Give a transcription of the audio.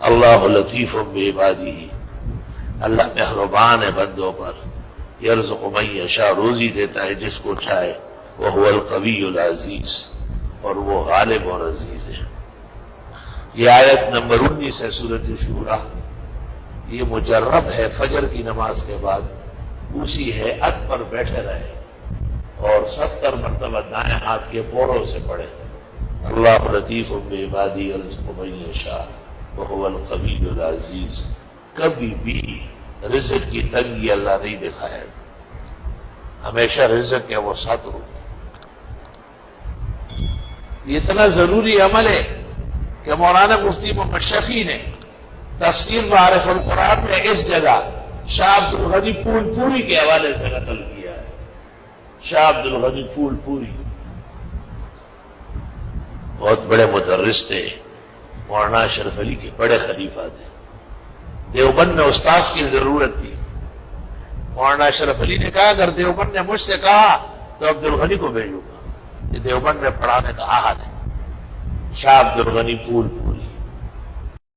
اللہ لطیف بعبادہ، اللہ مہربان ہے بندوں پر، یرزق من یشاء، روزی دیتا ہے جس کو چاہے، وہو القوی العزیز، اور وہ غالب اور عزیز ہے۔ یہ آیت نمبر 19 ہے سورۃ شورى۔ یہ مجرب ہے فجر کی نماز کے بعد اسی ہیئت پر بیٹھے رہے اور 70 مرتبہ دائیں ہاتھ کے پوروں سے پڑھے، اللہ لطیف بعبادہ یرزق من یشاء وہو القوی العزیز۔ کبھی بھی رزق کی تنگی اللہ نہیں دکھائے، ہمیشہ رزق ہے وہ ساتھ ہو۔ یہ اتنا ضروری عمل ہے کہ مولانا مفتی محمد شفیع نے تفسیر معارف القرآن میں اس جگہ شاہ عبد الغنی پھول پوری کے حوالے سے نقل کیا ہے۔ شاہ عبد الغنی پھول پوری بہت بڑے مدرس تھے، مولانا اشرف علی کے بڑے خلیفہ تھے۔ دیوبند میں استاذ کی ضرورت تھی، مولانا اشرف علی نے کہا اگر دیوبند نے مجھ سے کہا تو عبد الغنی کو بھیجوں گا۔ یہ دیوبند میں پڑھانے کا حال ہے۔ شاہ عبد الغنی پھول